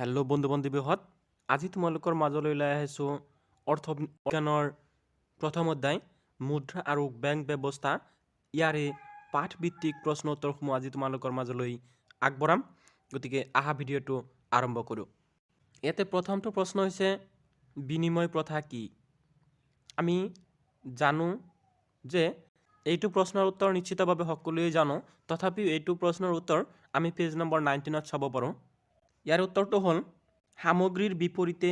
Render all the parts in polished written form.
Hello' বন্ধু বান্ধৱীহঁত, আজি তোমালোকৰ মাজলৈ লৈ আহিছোঁ অৰ্থবিজ্ঞানৰ প্ৰথম অধ্যায় মুদ্ৰা আৰু বেংক ব্যৱস্থা ইয়াৰে পাঠভিত্তিক প্ৰশ্ন উত্তৰসমূহ আজি তোমালোকৰ মাজলৈ আগবঢ়াম। গতিকে আহা ভিডিঅ'টো আৰম্ভ কৰোঁ। ইয়াতে প্ৰথমটো প্ৰশ্ন হৈছে বিনিময় প্ৰথা কি? আমি জানো যে এইটো প্ৰশ্নৰ উত্তৰ নিশ্চিতভাৱে সকলোৱে জানো, তথাপিও এইটো প্ৰশ্নৰ উত্তৰ আমি পেজ নম্বৰ 19ত চাব পাৰোঁ। ইয়াৰ উত্তৰটো হ'ল সামগ্ৰীৰ বিপৰীতে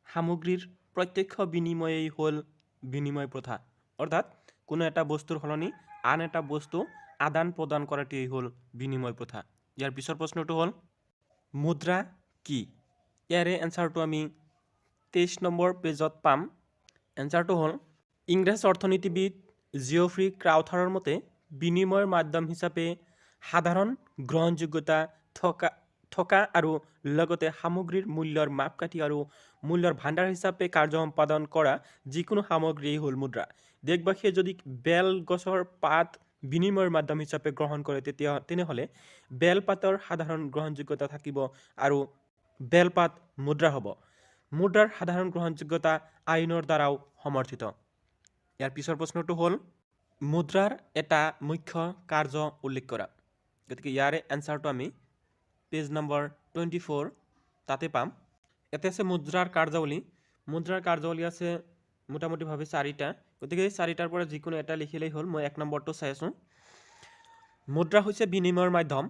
সামগ্ৰীৰ প্ৰত্যক্ষ বিনিময়েই হ'ল বিনিময় প্ৰথা। অৰ্থাৎ কোনো এটা বস্তুৰ সলনি আন এটা বস্তু আদান প্ৰদান কৰাটোৱেই হ'ল বিনিময় প্ৰথা। ইয়াৰ পিছৰ প্ৰশ্নটো হ'ল মুদ্ৰা কি? ইয়াৰে এনচাৰটো আমি 23 নম্বৰ পেজত পাম। এনচাৰটো হ'ল ইংৰাজ অৰ্থনীতিবিদ জিঅ'ফ্ৰী ক্ৰাউথাৰৰ মতে বিনিময়ৰ মাধ্যম হিচাপে সাধাৰণ গ্ৰহণযোগ্যতা থকা আৰু লগতে সামগ্ৰীৰ মূল্যৰ মাপকাঠি আৰু মূল্যৰ ভাণ্ডাৰ হিচাপে কাৰ্য সম্পাদন কৰা যিকোনো সামগ্ৰীয়েই হ'ল মুদ্ৰা। দেশবাসীয়ে যদি বেল গছৰ পাত বিনিময়ৰ মাধ্যম হিচাপে গ্ৰহণ কৰে তেনেহ'লে বেলপাতৰ সাধাৰণ গ্ৰহণযোগ্যতা থাকিব আৰু বেলপাত মুদ্ৰা হ'ব। মুদ্ৰাৰ সাধাৰণ গ্ৰহণযোগ্যতা আইনৰ দ্বাৰাও সমৰ্থিত। ইয়াৰ পিছৰ প্ৰশ্নটো হ'ল মুদ্ৰাৰ এটা মুখ্য কাৰ্য উল্লেখ কৰা। গতিকে ইয়াৰে এনচাৰটো আমি পেজ নম্বৰ 24 তাতে পাম। ইয়াতে আছে মুদ্ৰাৰ কাৰ্যাৱলী। মুদ্ৰাৰ কাৰ্যাৱলী আছে মোটামুটিভাৱে 4টা। গতিকে এই 4টাৰ পৰা যিকোনো এটা লিখিলেই হ'ল। মই 1 নম্বৰটো চাই আছোঁ। মুদ্ৰা হৈছে বিনিময়ৰ মাধ্যম।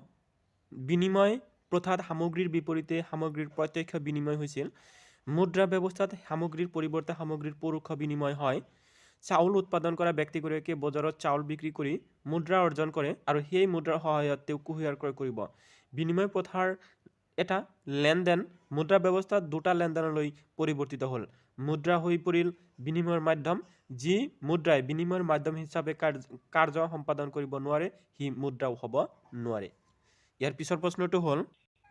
বিনিময় প্ৰথাত সামগ্ৰীৰ বিপৰীতে সামগ্ৰীৰ প্ৰত্যক্ষ বিনিময় হৈছিল। মুদ্ৰা ব্যৱস্থাত সামগ্ৰীৰ পৰিৱৰ্তে সামগ্ৰীৰ পৰোক্ষ বিনিময় হয়। চাউল উৎপাদন কৰা ব্যক্তিগৰাকীয়ে বজাৰত চাউল বিক্ৰী কৰি মুদ্ৰা অৰ্জন কৰে আৰু সেই মুদ্ৰাৰ সহায়ত তেওঁ কুঁহিয়াৰ ক্ৰয় কৰিব। বিনিময় প্ৰথাৰ এটা লেনদেন মুদ্ৰা ব্যৱস্থাত দুটা লেনদেনলৈ পৰিৱৰ্তিত হ'ল। মুদ্ৰা হৈ পৰিল বিনিময়ৰ মাধ্যম। যি মুদ্ৰাই বিনিময়ৰ মাধ্যম হিচাপে কাৰ্য সম্পাদন কৰিব নোৱাৰে সি মুদ্ৰাও হ'ব নোৱাৰে। ইয়াৰ পিছৰ প্ৰশ্নটো হ'ল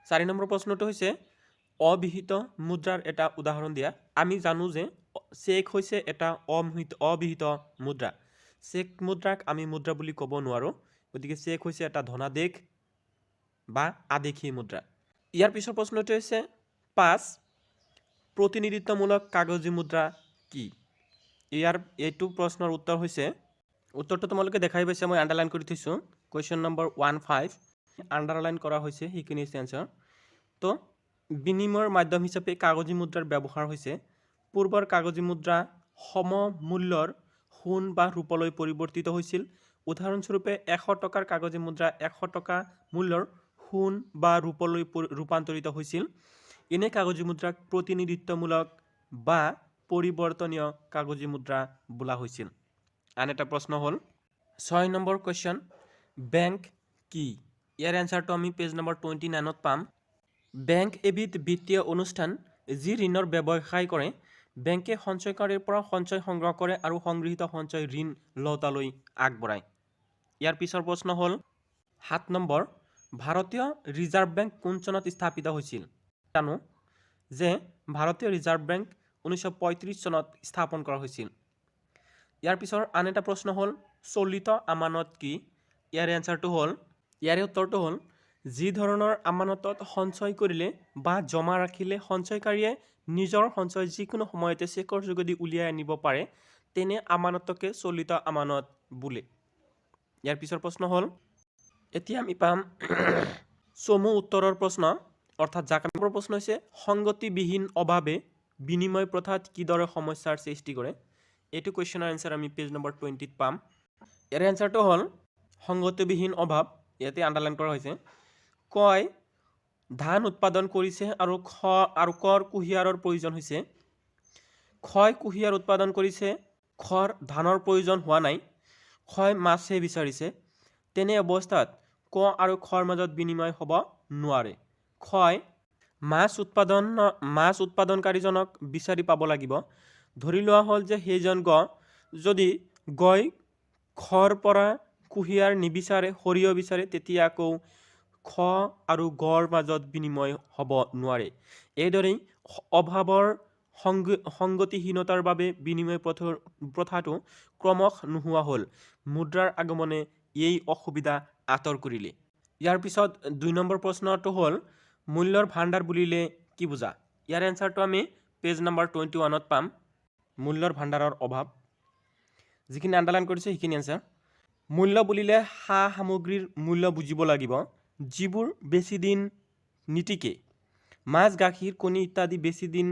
4 নম্বৰ প্ৰশ্নটো হৈছে অবিহিত মুদ্ৰাৰ এটা উদাহৰণ দিয়া। আমি জানো যে চেক হৈছে এটা অবিহিত মুদ্ৰা। চেক মুদ্ৰাক আমি মুদ্ৰা বুলি ক'ব নোৱাৰোঁ। গতিকে চেক হৈছে এটা ধনাদেশ বা আদেশী মুদ্ৰা। ইয়াৰ পিছৰ প্ৰশ্নটো হৈছে 5 প্ৰতিনিধিত্বমূলক কাগজী মুদ্ৰা কি? এইটো প্ৰশ্নৰ উত্তৰ হৈছে, উত্তৰটো তোমালোকে দেখাই পাইছে, মই আণ্ডাৰলাইন কৰি থৈছোঁ। কুৱেশ্যন নম্বৰ 15 আণ্ডাৰলাইন কৰা হৈছে, সেইখিনি হৈছে এনচাৰ। তো বিনিময়ৰ মাধ্যম হিচাপে কাগজী মুদ্ৰাৰ ব্যৱহাৰ হৈছে পূৰ্বৰ কাগজী মুদ্ৰা সমমূল্যৰ সোণ বা ৰূপলৈ পৰিৱৰ্তিত হৈছিল। উদাহৰণস্বৰূপে 100 টকাৰ কাগজী মুদ্ৰা 100 টকা মূল্যৰ সোণ বা ৰূপলৈ ৰূপান্তৰিত হৈছিল। এনে কাগজী মুদ্ৰাক প্ৰতিনিধিত্বমূলক বা পৰিৱৰ্তনীয় কাগজী মুদ্ৰা বোলা হৈছিল। আন এটা প্ৰশ্ন হ'ল 6 নম্বৰ কুৱেশ্যন বেংক কি? ইয়াৰ এনচাৰটো আমি পেজ নম্বৰ 29ত পাম। বেংক এবিধ বিত্তীয় অনুষ্ঠান যি ঋণৰ ব্যৱসায় কৰে। বেংকে সঞ্চয়কাৰীৰ পৰা সঞ্চয় সংগ্ৰহ কৰে আৰু সংগৃহীত সঞ্চয় ঋণ লওঁতালৈ আগবঢ়ায়। ইয়াৰ পিছৰ প্ৰশ্ন হ'ল 7 নম্বৰ ভাৰতীয় ৰিজাৰ্ভ বেংক কোন চনত স্থাপিত হৈছিল? জানো যে ভাৰতীয় ৰিজাৰ্ভ বেংক 1935 চনত স্থাপন কৰা হৈছিল। ইয়াৰ পিছৰ আন এটা প্ৰশ্ন হ'ল চলিত আমানত কি? ইয়াৰে উত্তৰটো হ'ল যি ধৰণৰ আমানতত সঞ্চয় কৰিলে বা জমা ৰাখিলে সঞ্চয়কাৰীয়ে নিজৰ সঞ্চয় যিকোনো সময়তে চেকৰ যোগেদি উলিয়াই আনিব পাৰে তেনে আমানতকে চলিত আমানত বোলে। ইয়াৰ পিছৰ প্ৰশ্ন হ'ল এতিয়া আমি পাম চমু উত্তৰৰ প্ৰশ্ন, অৰ্থাৎ যাক নম্বৰ প্ৰশ্ন হৈছে সংগতিবিহীন অভাৱে বিনিময় প্ৰথাত কিদৰে সমস্যাৰ সৃষ্টি কৰে? এইটো কুৱেশ্যনৰ এনচাৰ আমি পেজ নম্বৰ 20ত পাম। ইয়াৰ এনচাৰটো হ'ল সংগতিবিহীন অভাৱ, ইয়াতে আণ্ডাৰলাইন কৰা হৈছে। কয় ধান উৎপাদন কৰিছে আৰু কৰ কুঁহিয়াৰৰ প্ৰয়োজন হৈছে। খয় কুঁহিয়াৰ উৎপাদন কৰিছে, খৰ ধানৰ প্ৰয়োজন হোৱা নাই। খয় মাছহে বিচাৰিছে। তেনে অৱস্থাত ক আৰু খৰ মাজত বিনিময় হ'ব নোৱাৰে। খয় মাছ উৎপাদনকাৰীজনক বিচাৰি পাব লাগিব। ধৰি লোৱা হ'ল যে সেইজন যদি গৈ খৰ পৰা কুঁহিয়াৰ নিবিচাৰে, সৰিয়হ বিচাৰে, তেতিয়া আকৌ খ আৰু গৰ মাজত বিনিময় হ'ব নোৱাৰে। এইদৰেই অভাৱৰ সংগতিহীনতাৰ বাবে বিনিময় প্ৰথাটো ক্ৰমশ নোহোৱা হ'ল। মুদ্ৰাৰ আগমনে এই অসুবিধা আঁতৰ কৰিলে। ইয়াৰ পিছত 2 নম্বৰ প্ৰশ্নটো হ'ল মূল্যৰ ভাণ্ডাৰ বুলিলে কি বুজা ইয়াৰ এনসাৰটো আমি পেজ নাম্বাৰ 21ত পাম মূল্যৰ ভাণ্ডাৰৰ অভাৱ যিখিনি আণ্ডাৰলাইন কৰিছে সেইখিনি এনসাৰ মূল্য বুলিলে সা সামগ্ৰীৰ মূল্য বুজিব লাগিব যিবোৰ বেছি দিন নীতিকে মাছ গাখীৰ কণী ইত্যাদি বেছি দিন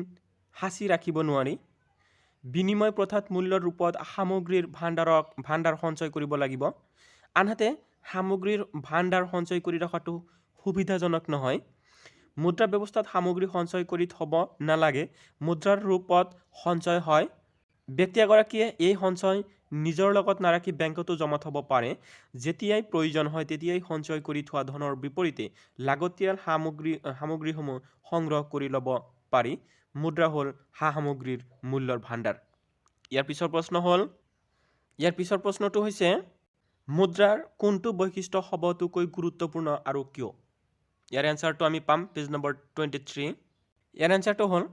সাঁচি ৰাখিব নোৱাৰি বিনিময় প্ৰথাত মূল্যৰ ৰূপত সামগ্ৰীৰ ভাণ্ডাৰ সঞ্চয় কৰিব লাগিব আনহাতে সামগ্ৰীৰ ভাণ্ডাৰ সঞ্চয় কৰি ৰখাটো সুবিধাজনক নহয় মুদ্ৰা ব্যৱস্থাত সামগ্ৰী সঞ্চয় কৰি থব নালাগে মুদ্ৰাৰ ৰূপত সঞ্চয় হয় ব্যক্তি এগৰাকীয়ে এই সঞ্চয় নিজৰ লগত নাৰাখি বেংকতো জমা থব পাৰে যেতিয়াই প্ৰয়োজন হয় তেতিয়াই সঞ্চয় কৰি থোৱা ধনৰ বিপৰীতে লাগতিয়াল সামগ্ৰীসমূহ সংগ্ৰহ কৰি ল'ব পাৰি মুদ্ৰা হ'ল সা সামগ্ৰীৰ মূল্যৰ ভাণ্ডাৰ ইয়াৰ পিছৰ প্ৰশ্নটো হৈছে মুদ্ৰাৰ কোনটো বৈশিষ্ট্য সবতোকৈ গুৰুত্বপূৰ্ণ আৰু কিয় ইয়াৰ এনসাৰটো আমি পাম পেজ নম্বৰ 23 ইয়াৰ এনসাৰটো হ'ল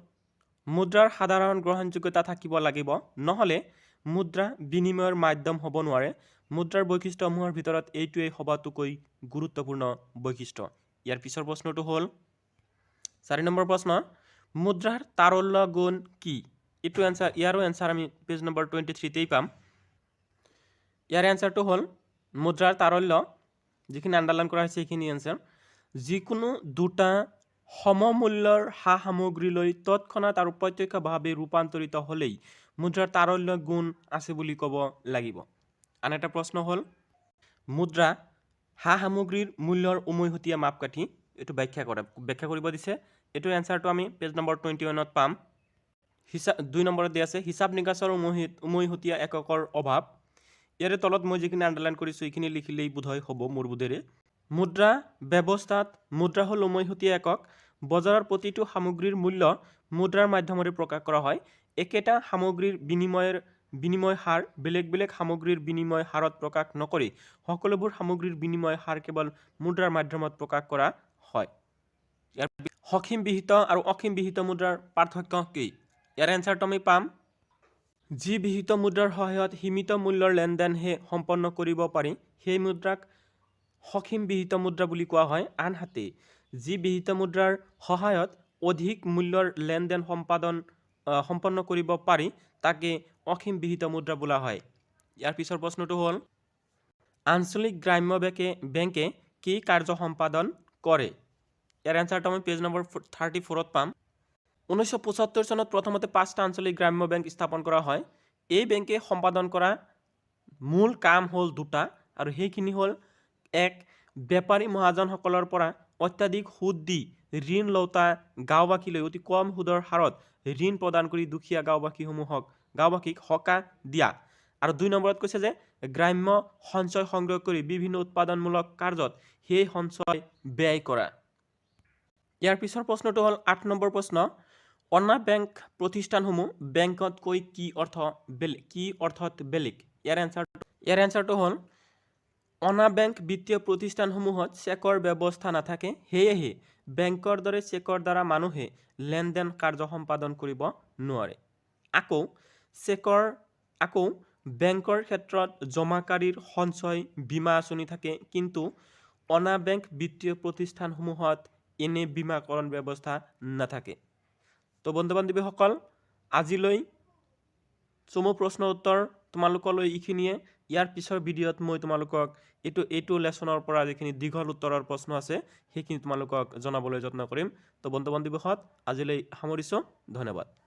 মুদ্ৰাৰ সাধাৰণ গ্ৰহণযোগ্যতা থাকিব লাগিব নহলে মুদ্ৰা বিনিময়ৰ মাধ্যম হ'ব নোৱাৰে মুদ্ৰাৰ বৈশিষ্ট্যসমূহৰ ভিতৰত এইটোৱেই সবতোকৈ গুৰুত্বপূৰ্ণ বৈশিষ্ট্য ইয়াৰ পিছৰ প্ৰশ্নটো হ'ল 4 নম্বৰ প্ৰশ্ন মুদ্ৰাৰ তাৰল্য গুণ কি এইটো এনসাৰ ইয়াৰো এনসাৰ আমি পেজ নম্বৰ 23 তেই পাম ইয়াৰ এনসাৰটো হ'ল মুদ্ৰাৰ তাৰল্য যিখিনি আণ্ডাৰলাইন কৰা হৈছে সেইখিনি এনসাৰ যিকোনো দুটা সমমূল্যৰ সা সামগ্ৰীলৈ তৎক্ষণাত আৰু প্ৰত্যক্ষভাৱে ৰূপান্তৰিত হ'লেই মুদ্ৰাৰ তাৰল্য গুণ আছে বুলি ক'ব লাগিব আন এটা প্ৰশ্ন হ'ল মুদ্ৰা সা সামগ্ৰীৰ মূল্যৰ উমৈহতীয়া মাপকাঠি এইটো ব্যাখ্যা কৰিব দিছে এইটো এনসাৰটো আমি পেজ নম্বৰ 21ত পাম 2 নম্বৰত দিয়া আছে হিচাপ নিকাচৰ উমৈহতীয়া এককৰ অভাৱ ইয়াৰে তলত মই যিখিনি আণ্ডাৰলাইন কৰিছোঁ এইখিনি লিখিলেই বোধহয় হ'ব মোৰ বোধেৰে মুদ্ৰা ব্যৱস্থাত মুদ্ৰা হ'ল উমৈহতীয়া একক বজাৰৰ প্ৰতিটো সামগ্ৰীৰ মূল্য মুদ্ৰাৰ মাধ্যমেৰে প্ৰকাশ কৰা হয় একেটা সামগ্ৰীৰ বিনিময় হাৰ বেলেগ বেলেগ সামগ্ৰীৰ বিনিময় হাৰত প্ৰকাশ নকৰি সকলোবোৰ সামগ্ৰীৰ বিনিময় হাৰ কেৱল মুদ্ৰাৰ মাধ্যমত প্ৰকাশ কৰা হয় ইয়াৰ সক্ষম বিহিত আৰু অক্ষম বিহিত মুদ্ৰাৰ পাৰ্থক্য কি ইয়াৰ এনসাৰটো আমি পাম যি বিহিত মুদ্ৰাৰ সহায়ত সীমিত মূল্যৰ লেনদেনহে সম্পন্ন কৰিব পাৰি সেই মুদ্ৰাক সক্ষম বিহিত মুদ্ৰা বুলি কোৱা হয় আনহাতে যি বিহিত মুদ্ৰাৰ সহায়ত অধিক মূল্যৰ লেনদেন সম্পন্ন কৰিব পাৰি তাকে অসীম বিহিত মুদ্ৰা বোলা হয় ইয়াৰ পিছৰ প্ৰশ্নটো হ'ল আঞ্চলিক গ্ৰাম্য বেংকে কি কাৰ্য সম্পাদন কৰে ইয়াৰ এনসাৰটো আমি পেজ নম্বৰ 34ত পাম 1975 চনত প্ৰথমতে 5টা আঞ্চলিক গ্ৰাম্য বেংক স্থাপন কৰা হয় এই বেংকে সম্পাদন কৰা মূল কাম হ'ল দুটা আৰু সেইখিনি হ'ল এক বেপাৰী মহাজনসকলৰ পৰা অত্যাধিক সুদ দি ঋণ লওঁতা গাঁওবাসীলৈ অতি কম সুদৰ হাৰত ঋণ প্ৰদান কৰি দুখীয়া গাঁওবাসীক সকাহ দিয়া আৰু 2 নম্বৰত কৈছে যে গ্ৰাম্য সঞ্চয় সংগ্ৰহ কৰি বিভিন্ন উৎপাদনমূলক কাৰ্যত সেই সঞ্চয় ব্যয় কৰা ইয়াৰ পিছৰ প্ৰশ্নটো হ'ল 8 নম্বৰ প্ৰশ্ন অনা বেংক প্ৰতিষ্ঠানসমূহ বেংকতকৈ কি অৰ্থত বেলেগ ইয়াৰ এনসাৰটো হ'ল অনা বেংক বিত্তীয় প্ৰতিষ্ঠানসমূহত চেকৰ ব্যৱস্থা নাথাকে সেয়েহে বেংকৰ দৰে চেকৰ দ্বাৰা মানুহে লেনদেন কাৰ্য সম্পাদন কৰিব নোৱাৰে আকৌ বেংকৰ ক্ষেত্ৰত জমাকাৰীৰ সঞ্চয় বীমা আঁচনি থাকে কিন্তু অনা বেংক বিত্তীয় প্ৰতিষ্ঠানসমূহত এনে বীমাকৰণ ব্যৱস্থা নাথাকে তো বন্ধু বান্ধৱীসকল আজিলৈ চমু প্ৰশ্ন উত্তৰ তোমালোকলৈ এইখিনিয়ে ইয়াৰ পিছৰ ভিডিঅ'ত মই তোমালোকক এইটো লেসনৰ পৰা যিখিনি দীঘল উত্তৰৰ প্ৰশ্ন আছে সেইখিনি তোমালোকক জনাবলৈ যত্ন কৰিম তো বন্ধু বান্ধৱীহঁত আজিলৈ সামৰিছোঁ ধন্যবাদ